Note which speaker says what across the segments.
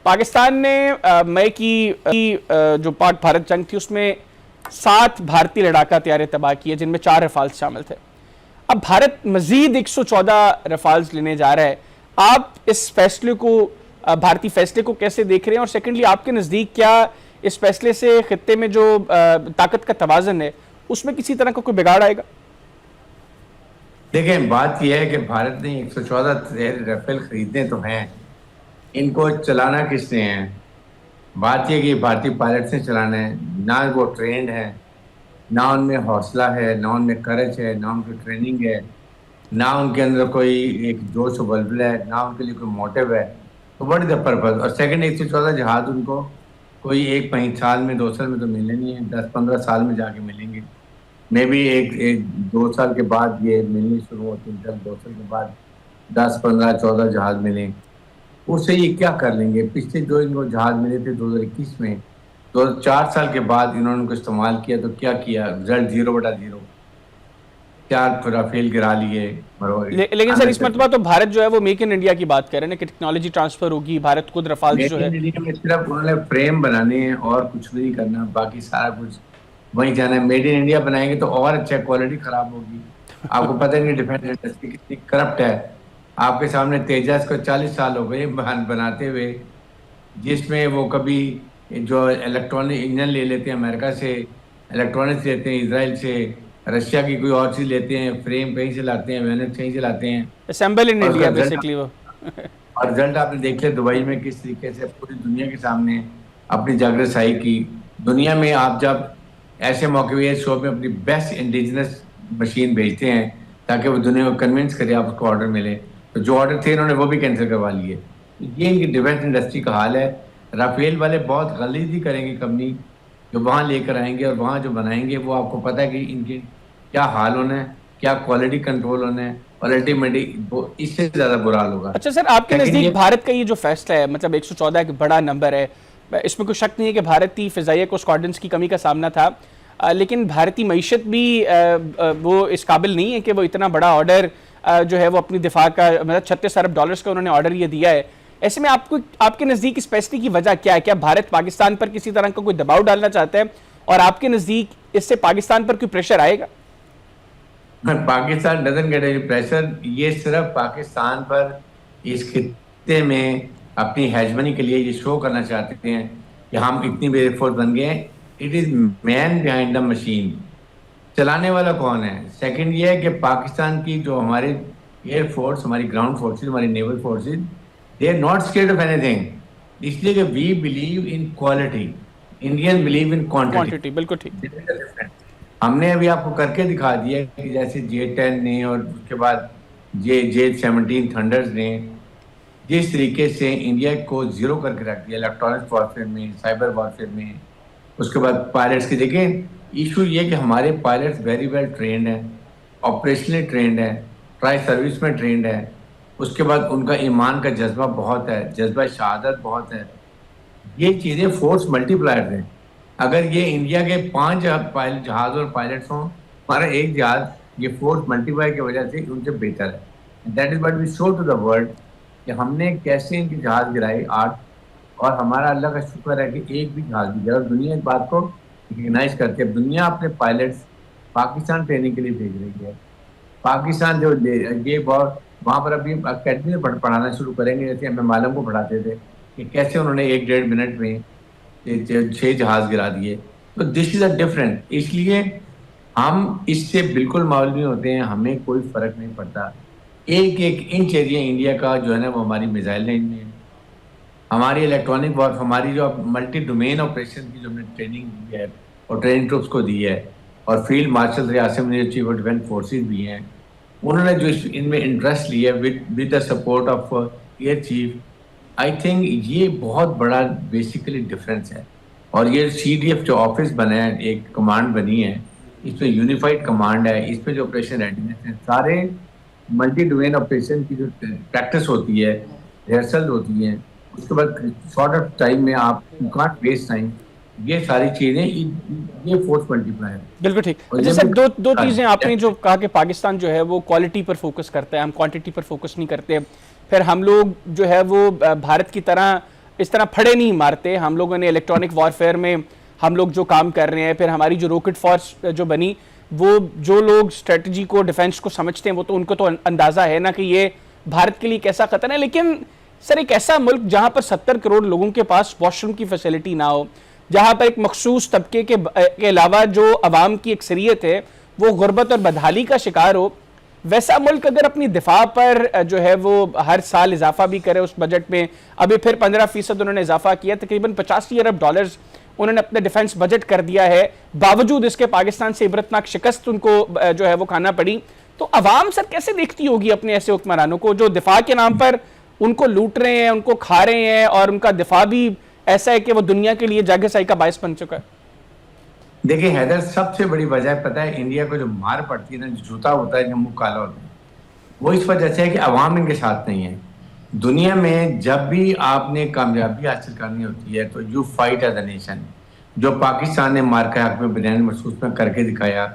Speaker 1: पाकिस्तान ने मई की जो पाक भारत जंग थी उसमें 7 भारतीय लड़ाका तैयारे तबाह किए, जिनमें 4 रफाल्स शामिल थे। अब भारत मजीद 114 रफाल्स लेने जा रहा है। आप इस फैसले को, भारतीय फैसले को कैसे देख रहे हैं, और सेकेंडली आपके नज़दीक क्या इस फैसले से खित्ते में जो ताकत का तवाज़न है उसमें किसी तरह का कोई बिगाड़ आएगा?
Speaker 2: देखें, बात यह है कि भारत ने 114 राफेल खरीदने तो हैं, इनको चलाना किसने है? बात यह कि भारतीय पायलट ने चलाना है। ना वो ट्रेंड है, ना उनमें हौसला है, ना उनमें करज है, ना उनकी ट्रेनिंग है, ना उनके अंदर कोई एक जोश बल्बल है, ना उनके लिए कोई मोटिव है। तो व्हाट इज द पर्पज? और सेकंड, 114 जहाज उनको कोई एक साल में 2 साल में तो मिलने नहीं है, 10-15 साल में जाके मिलेंगे। मे भी एक 2 साल के बाद ये मिलनी शुरू होती है, 2 साल के बाद 10-15-14 जहाज मिले। उससे ये क्या कर लेंगे? पिछले जो इनको जहाज मिले थे 2021 में, तो 4 साल के बाद इन्होंने उनको इस्तेमाल किया तो क्या किया? रिजल्ट 0/0। 4 राफेल गिरा लिए।
Speaker 1: लेकिन सर, इस मरतबा तो भारत जो है वो मेक इन इंडिया की बात कर रहे हैं कि टेक्नोलॉजी ट्रांसफर होगी, भारत खुद रफाल जो है।
Speaker 2: मेक इन इंडिया में सिर्फ उन्होंने फ्रेम बनाने हैं और कुछ भी नहीं करना, बाकी सारा कुछ वहीं जाना है। मेड इन इंडिया बनाएंगे तो और अच्छा, क्वालिटी खराब होगी। आपको पता नहीं डिफेंस इंडस्ट्री कितनी करप्ट है। आपके सामने तेजस को 40 साल हो गए बनाते हुए, जिसमें वो कभी जो इलेक्ट्रॉनिक इंजन ले लेते हैं अमेरिका से, इलेक्ट्रॉनिक्स लेते हैं इसराइल से, रशिया की कोई और चीज लेते हैं, फ्रेम कहीं से लाते हैं, मेहनत कहीं से लाते हैं।
Speaker 1: असेंबल इन इंडिया बेसिकली वो।
Speaker 2: और रिजल्ट आपने देख लिया दुबई में किस तरीके से पूरी दुनिया के सामने अपनी जागृतशाही की। दुनिया में आप जब ऐसे मौके पे शो में अपनी बेस्ट इंडिजिनस मशीन भेजते हैं ताकि वो दुनिया को कन्विंस करे आप उसको ऑर्डर मिले, तो जो ऑर्डर थे इन्होंने वो भी कैंसिल करवा लिए। ये इनकी डिफेंस इंडस्ट्री का हाल है। राफेल वाले बहुत गलती करेंगे कंपनी जो वहाँ लेकर आएंगे और वहाँ जो बनाएंगे, वो आपको पता है कि इनके क्या हाल होना है, क्या क्वालिटी कंट्रोल होना है, और अल्टीमेटली इससे ज्यादा बुरा हाल होगा।
Speaker 1: अच्छा सर, आपके नजदीक भारत का ये जो फैसला है, मतलब 114 एक बड़ा नंबर है, इसमें कोई शक नहीं है कि भारतीय फिजाइया को स्क्वाड्रंस की कमी का सामना था, लेकिन भारतीय मईशत भी वो इस काबिल नहीं है कि वो इतना बड़ा ऑर्डर जो है वो अपनी दिफा का, मतलब 36 अरब डॉलर्स का उन्होंने ऑर्डर ये दिया है। ऐसे में आपको, आपके नज़दीक इस फैसले की वजह क्या है? क्या भारत पाकिस्तान पर किसी तरह का कोई दबाव डालना चाहता है, और आपके नज़दीक इससे पाकिस्तान पर कोई प्रेशर आएगा?
Speaker 2: Pakistan doesn't get any pressure. ये सिर्फ पाकिस्तान पर इस खित्ते में अपनी हेजमनी के लिए ये शो करना चाहते हैं कि हम इतनी बड़ी फोर्स बन गए हैं। It is man behind the machine. चलाने वाला कौन है? सेकंड ये है कि पाकिस्तान की जो हमारे एयर फोर्स, हमारी ग्राउंड फोर्सेज, हमारी naval forces, they are not scared of anything. इसलिए कि we believe in quality, Indian believe in quantity.
Speaker 1: बिल्कुल ठीक।
Speaker 2: हमने अभी आपको करके दिखा दिया कि जैसे J-10 ने और उसके बाद J-17 थंडर्स ने जिस तरीके से इंडिया को जीरो करके रख दिया इलेक्ट्रॉनिक्स वॉरफेयर में, साइबर वॉरफेयर में। उसके बाद पायलट्स की देखें, इशू ये कि हमारे पायलट्स वेरी वेल ट्रेंड हैं, ऑपरेशनली ट्रेंड है, ट्राई सर्विस में ट्रेंड है। उसके बाद उनका ईमान का जज्बा बहुत है, जज्बा शहादत बहुत है। ये चीज़ें फोर्स मल्टीप्लायर्स हैं। अगर ये इंडिया के 5 जहाज और पायलट्स हों, हमारा एक जहाज, ये फोर्स मल्टीप्लाई की वजह से उनसे बेहतर है। That is what we show to the world कि हमने कैसे इनके जहाज गिराए 8, और हमारा अल्लाह का शुक्र है कि एक भी जहाज नहीं गिरा, और दुनिया इस बात को रिकग्नाइज करती है। दुनिया अपने पायलट्स पाकिस्तान ट्रेनिंग के लिए भेज रही है। पाकिस्तान जो ये बहुत वहाँ पर अभी अकेडमी में पढ़ाना शुरू करेंगे, जैसे हमें मालूम को पढ़ाते थे कि कैसे उन्होंने 1-1.5 मिनट में 6 जहाज गिरा दिए। तो दिस इज अ डिफरेंट। इसलिए हम इससे बिल्कुल मालूम नहीं होते हैं, हमें कोई फर्क नहीं पड़ता। एक एक इंच एरिया इंडिया का जो है ना वो हमारी मिसाइल रेंज में है। हमारी इलेक्ट्रॉनिक वॉर, हमारी जो मल्टी डोमेन ऑपरेशन की जो हमने ट्रेनिंग दी है और ट्रेनिंग ट्रूप्स को दी है, और फील्ड मार्शल रियासत में चीफ ऑफ डिफेंस फोर्सेज भी हैं, उन्होंने जो इनमें इंटरेस्ट लिया with the support of air chief, I think ये बहुत बड़ा बेसिकली डिफरेंस है। और ये CDF जो ऑफिस बना है, एक कमांड बनी है, इसमें यूनिफाइड कमांड है, इसमें जो ऑपरेशन रेडीनेस है, सारे मल्टी डोमेन ऑपरेशन की जो प्रैक्टिस होती है, रिहर्सल होती है, उसके बाद शॉर्ट ऑफ टाइम में आप यू कांट वेस्ट टाइम। ये सारी चीजें ये फोर्स मल्टीप्लाई है।
Speaker 1: बिल्कुल ठीक। अच्छा सर, दो चीज़ें आपने जो कहा कि पाकिस्तान जो है वो क्वालिटी पर फोकस करता है, हम क्वांटिटी पर फोकस नहीं करते। फिर हम लोग जो है वो भारत की तरह इस तरह फड़े नहीं मारते। हम लोगों ने इलेक्ट्रॉनिक वॉरफेयर में हम लोग जो काम कर रहे हैं, फिर हमारी जो रॉकेट फोर्स जो बनी, वो जो लोग स्ट्रेटजी को, डिफेंस को समझते हैं, वो तो उनको तो अंदाजा है ना कि ये भारत के लिए कैसा खतरा है। लेकिन सर, एक ऐसा मुल्क जहां पर 70 करोड़ लोगों के पास वॉशरूम की फैसिलिटी ना हो, जहां पर एक मखसूस तबके के अलावा जो अवाम की अक्सरियत है वो गुर्बत और बदहाली का शिकार हो, वैसा मुल्क अगर अपनी दिफा पर जो है वो हर साल इजाफा भी करे उस बजट में, अभी फिर 15% उन्होंने इजाफा किया, तकरीबन 85 अरब डॉलर्स उन्होंने अपने डिफेंस बजट कर दिया है, बावजूद इसके पाकिस्तान से इबरतनाक शिकस्त उनको जो है वो खाना पड़ी। तो अवाम सर कैसे देखती होगी अपने ऐसे हुक्मरानों को जो दिफा के नाम पर उनको लूट रहे हैं, उनको खा रहे हैं, और उनका दिफा भी ऐसा है कि वो दुनिया के लिए जागसाई का बायस बन चुका है।
Speaker 2: देखिए हैदर, सबसे बड़ी वजह पता है, इंडिया को जो मार पड़ती है ना, जो जूता होता है, जो मुंह काला होता है, वो इस वजह से है कि अवाम इनके साथ नहीं है। दुनिया में जब भी आपने कामयाबी हासिल करनी होती है तो you fight as a nation. जो पाकिस्तान ने मार्का हक में बयान महसूस में करके दिखाया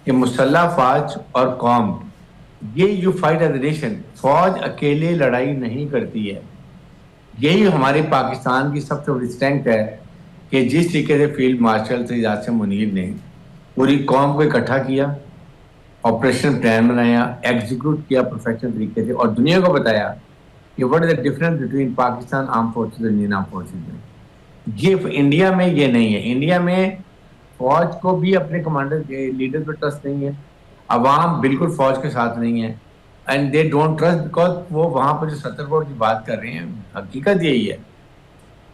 Speaker 2: कि मुसल्लह फौज और कौम, ये you fight as a nation. फौज अकेले लड़ाई नहीं करती है। यही हमारे पाकिस्तान की सबसे बड़ी स्ट्रेंथ है कि जिस तरीके से फील्ड मार्शल सैयद आसिम मुनीर ने पूरी कौम को इकट्ठा किया, ऑपरेशन प्लान बनाया, एग्जीक्यूट किया प्रोफेशनल तरीके से, और दुनिया को बताया कि what is the difference between Pakistan arm forces and Indian arm forces में। ये इंडिया में ये नहीं है। इंडिया में फौज को भी अपने कमांडर के लीडर पर ट्रस्ट नहीं है, अवाम बिल्कुल फौज के साथ नहीं है, and they don't trust because वो वहां पर जो 70 करोड़ की बात कर रहे हैं, हकीकत यही है।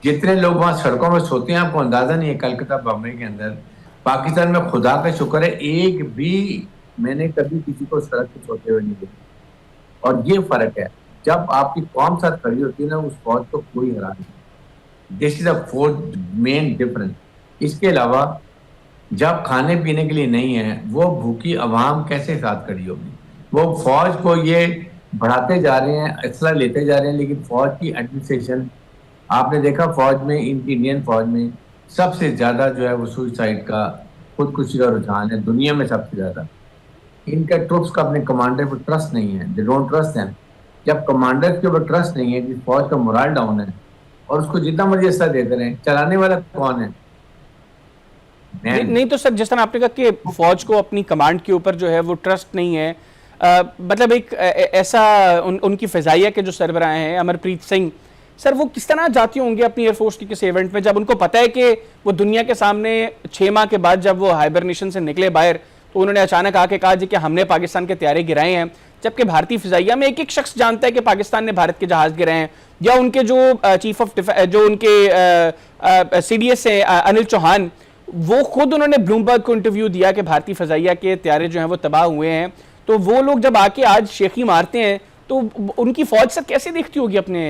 Speaker 2: जितने लोग वहां सड़कों में सोते हैं आपको अंदाजा नहीं है। कलकत्ता, बम्बई के अंदर, पाकिस्तान में खुदा का शुक्र है एक भी मैंने कभी किसी को सड़क पे सोते हुए नहीं देखा। और ये फर्क है, जब आपकी कौम साथ खड़ी होती है ना, उस फौज को कोई हरा नहीं। This is a fourth main difference. इसके अलावा जब खाने पीने के लिए नहीं है, वो भूखी अवाम कैसे साथ खड़ी होगी? वो फौज को ये बढ़ाते जा रहे हैं, असला लेते जा रहे हैं, लेकिन फौज की एडमिनिस्ट्रेशन, आपने देखा फौज में, इनकी इंडियन फौज में सबसे ज्यादा जो है वो सुसाइड का, खुदकुशी का रुझान है दुनिया में सबसे ज्यादा। इनका ट्रुप्स का अपने कमांडर पर ट्रस्ट नहीं है, दे डोंट ट्रस्ट देम। जब कमांडर के ऊपर ट्रस्ट नहीं है, कि फौज का मोरल डाउन है, और उसको जितना मर्जी असला देते रहे, चलाने वाला कौन है?
Speaker 1: नहीं तो सर, जिस तरह आपने कहा कि फौज को अपनी कमांड के ऊपर जो है वो ट्रस्ट नहीं है, मतलब एक ऐसा उनकी फिजाइया के जो सरबराह हैं अमरप्रीत सिंह सर, वो किस तरह जाती होंगे अपनी एयरफोर्स के किसी इवेंट में, जब उनको पता है कि वो दुनिया के सामने 6 माह के बाद जब वो हाइबरनेशन से निकले बाहर, तो उन्होंने अचानक आके कहा जी कि हमने पाकिस्तान के तैयारे गिराए हैं, जबकि भारतीय फिजाइया में एक एक शख्स जानता है कि पाकिस्तान ने भारत के जहाज गिराए हैं। या उनके जो चीफ ऑफ जो उनके CDS है अनिल चौहान, वो खुद उन्होंने ब्लूमबर्ग को इंटरव्यू दिया कि भारतीय फिजाइया के तैयारे जो हैं वो तबाह हुए हैं। तो वो लोग जब आके आज शेखी मारते हैं, तो उनकी फौज सर कैसे देखती होगी अपने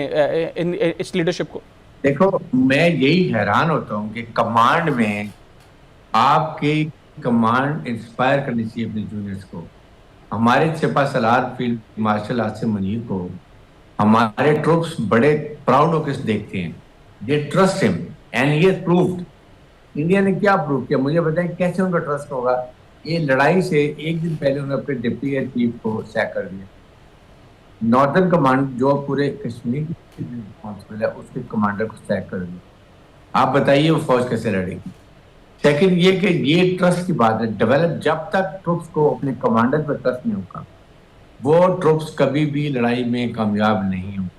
Speaker 1: इस लीडरशिप को?
Speaker 2: देखो, मैं यही हैरान होता हूँ कि कमांड में आपकी कमांड इंस्पायर करनी चाहिए अपने जूनियर्स को। हमारे सिपा सलार फील्ड मार्शल आसिम मुनीर को हमारे ट्रूप्स बड़े प्राउड होकर देखते हैं, they trust him and he has proved. India ने क्या प्रूव किया मुझे बताएं, कैसे उनका ट्रस्ट होगा? ये लड़ाई से एक दिन पहले उन्होंने अपने डिप्टी एयर चीफ को सैक कर दिया। नॉर्दर्न कमांड जो पूरे कश्मीर की रिस्पॉन्सिबल है, उसके कमांडर को सैक कर दिया। आप बताइए वो फौज कैसे लड़ेगी? सेकंड ये कि ये ट्रस्ट की बात है, डेवलप जब तक ट्रुप्स को अपने कमांडर पर ट्रस्ट नहीं होगा, वो ट्रुप्स कभी भी लड़ाई में कामयाब नहीं होंगे।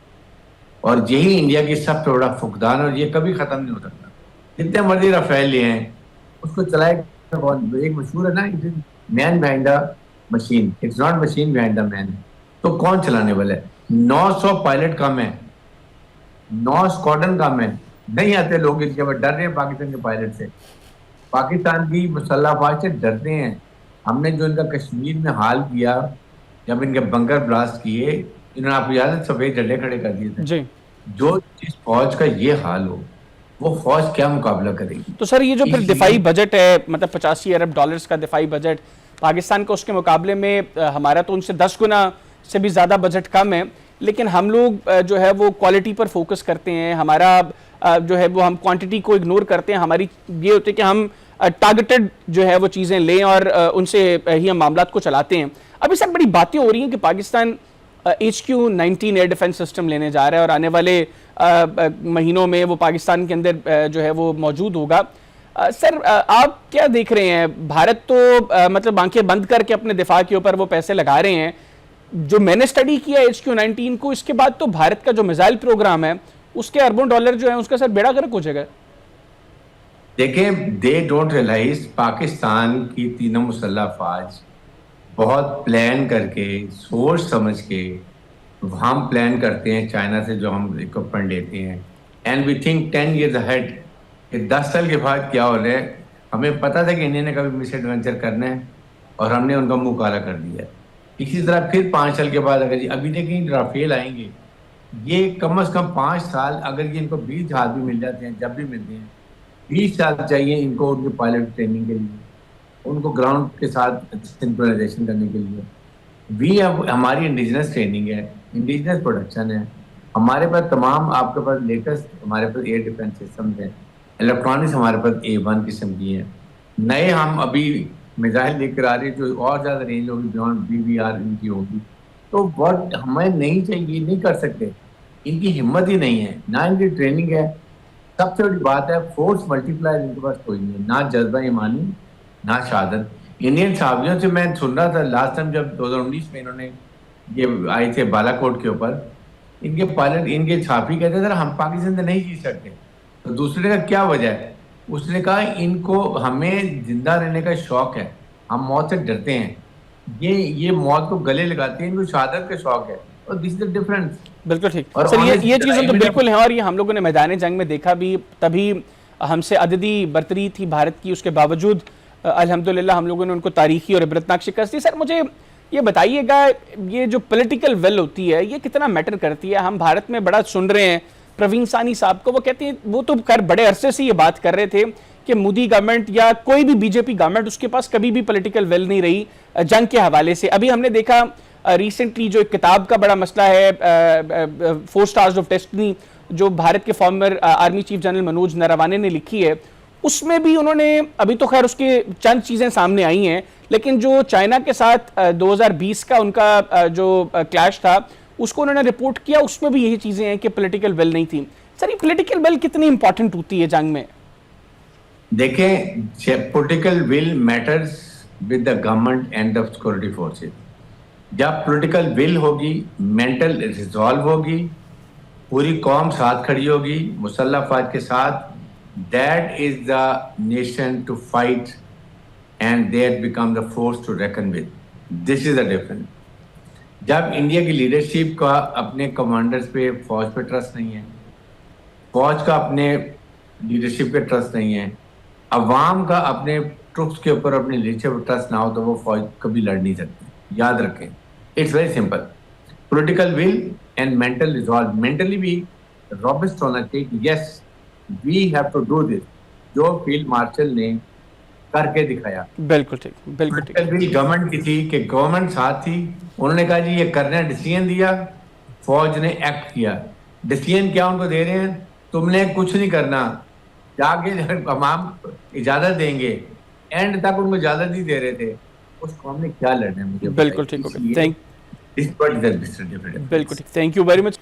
Speaker 2: और यही इंडिया की सबसे बड़ा फुकदान, और ये कभी खत्म नहीं हो सकता। जितने मर्जी राफेल लिए हैं, उसको चलाए एक मशहूर है ना, it is man behind the machine, it's not machine behind the man. तो कौन चलाने वाला है? 900 पायलट कम है, 9 स्क्वाड्रन कम है, नहीं आते लोग इसके बाद, डर रहे हैं पाकिस्तान के पायलट से, पाकिस्तान की मुसल्लह फौज से डरते हैं। हमने जो इनका कश्मीर में हाल किया, जब इनके बंकर ब्लास्ट किए, इन्होंने आपको याद है सफेद झंडे खड़े कर दिए थे जी। जो जिस फौज का ये हाल हो, वो फौज क्या मुकाबला करेगी?
Speaker 1: तो सर ये जो फिर दिफाई बजट है, मतलब 85 अरब डॉलर्स का दिफाई बजट पाकिस्तान का, उसके मुकाबले में हमारा तो उनसे 10 गुना से भी ज़्यादा बजट कम है, लेकिन हम लोग जो है वो क्वालिटी पर फोकस करते हैं। हमारा जो है वो हम क्वांटिटी को इग्नोर करते हैं। हमारी ये होती है कि हम टारगेटेड जो है वो चीज़ें लें और उनसे ही हम मामलात को चलाते हैं। अभी सर बड़ी बातें हो रही हैं कि Pakistan HQ-19 air defence system लेने जा रहा है और आने वाले महीनों में वो पाकिस्तान के अंदर जो है वो मौजूद होगा। सर, आप क्या देख रहे हैं? भारत तो मतलब आंखें बंद करके अपने दिफा के ऊपर वो पैसे लगा रहे हैं। जो मैंने स्टडी किया HQ-19 को, इसके बाद तो भारत का जो मिसाइल प्रोग्राम है उसके अरबों डॉलर जो है उसका सर बेड़ा गर्क हो जाएगा।
Speaker 2: देखिए, दे डोंट रियलाइज पाकिस्तान की तीनों मुसल्लह अफवाज बहुत प्लान करके, सोच समझ के हम प्लान करते हैं चाइना से जो हम इक्विपमेंट लेते हैं, and we think 10 years ahead कि 10 साल के बाद क्या हो रहा है। हमें पता था कि इंडिया ने कभी मिस एडवेंचर करना है और हमने उनका मुंह काला कर दिया। इसी तरह फिर 5 साल के बाद अगर अभी देखें राफेल आएंगे, ये कम से कम 5 साल, अगर ये इनको 20 जहाज भी मिल जाते हैं, जब भी मिलते हैं 20 साल चाहिए इनको उनके पायलट ट्रेनिंग के लिए, उनको ग्राउंड के साथ सिंक्रोनाइजेशन करने के लिए। भी अब हमारी इंडिजिनस ट्रेनिंग है, इंडिजिनस प्रोडक्शन है, हमारे पास तमाम, आपके पास लेटेस्ट हमारे पास एयर डिफेंस सिस्टम है, इलेक्ट्रॉनिक्स हमारे पास A1 किस्म की है, नए हम अभी मिसाइल लेकर आ रहे हैं जो और ज़्यादा रेंज होगी, बियॉन्ड BBR इनकी होगी। तो what हमें नहीं चाहिए, नहीं कर सकते, इनकी हिम्मत ही नहीं है, ना इनकी ट्रेनिंग है। सबसे बड़ी बात है फोर्स मल्टीप्लायर इनके पास कोई नहीं है, ना जज्बा ईमानी ना शहादत। इंडियन साहबियों से मैं सुन रहा था लास्ट टाइम जब 2019 में इन्होंने ये आए थे बालाकोट के ऊपर, इनके पायलट, इनके छापी कहते थे हम पाकिस्तान से नहीं जीत सकते। तो दूसरे का क्या वजह है? उसने कहा इनको, हमें जिंदा रहने का शौक है, हम मौत से डरते हैं, ये मौत को गले लगाते हैं, इनको शहादत का शौक है। और दिस इज द डिफरेंस।
Speaker 1: बिल्कुल ठीक सर, ये चीज़ें तो बिल्कुल हैं और ये हम लोगों ने मैदान जंग में देखा भी, तभी हमसे अददी बरतरी थी भारत की, उसके बावजूद अल्हम्दुलिल्लाह हम लोगों ने उनको तारीखी और इबरतनाक शिकस्त दी। सर मुझे ये बताइएगा, ये जो पॉलिटिकल विल होती है ये कितना मैटर करती है? हम भारत में बड़ा सुन रहे हैं प्रवीण सानी साहब को, वो कहते हैं, वो तो कर बड़े अरसे से ये बात कर रहे थे कि मोदी गवर्नमेंट या कोई भी बीजेपी गवर्नमेंट, उसके पास कभी भी पॉलिटिकल विल नहीं रही जंग के हवाले से। अभी हमने देखा रिसेंटली जो एक किताब का बड़ा मसला है, 4 स्टार्स ऑफ डेस्टिनी, जो भारत के farmer army chief general Manoj Naravane ने लिखी है, उसमें भी उन्होंने, अभी तो खैर उसके चंद चीज़ें सामने आई हैं, लेकिन जो चाइना के साथ 2020 का उनका जो क्लैश था उसको उन्होंने रिपोर्ट किया, उसमें भी यही चीज़ें हैं कि पॉलिटिकल विल नहीं थी। सर ये पॉलिटिकल विल कितनी इंपॉर्टेंट होती है जंग में?
Speaker 2: देखें, political will matters with the government and the security forces. जब पॉलिटिकल विल होगी, मेंटल रिजॉल्व होगी, पूरी कौम साथ खड़ी होगी मुसल्लह अफवाज के साथ, that is the nation to fight and that become the force to reckon with. This is the difference. जब इंडिया की लीडरशिप का अपने कमांडर्स पे, फौज पे ट्रस्ट नहीं है, फौज का अपने लीडरशिप पे ट्रस्ट नहीं है, अवाम का अपने ट्रुप्स के ऊपर, अपनी लीडरशिप पे ट्रस्ट ना हो, तो वो फौज कभी लड़ नहीं सकती। याद रखें, it's very simple. Political will and mental resolve, mentally भी रॉबिस्ट होना चाहिए। Yes, we have to do this, जो फील्ड मार्शल ने करके दिखाया।
Speaker 1: बिल्कुल ठीक, बिल्कुल ठीक।
Speaker 2: पॉलिटिकल गवर्नमेंट की थी कि गवर्नमेंट साथ थी, उन्होंने कहा जी ये करना है, डिसीजन दिया, फौज ने एक्ट किया। डिसीजन क्या उनको दे रहे हैं? तुमने कुछ नहीं करना, जाके हम इजाजत देंगे, एंड तक उनको इजाजत ही दे रहे थे। उस कौम ने क्या लड़ना है? मुझे
Speaker 1: बिल्कुल ठीक हो गया।
Speaker 2: बिल्कुल ठीक, थैंक यू वेरी मच।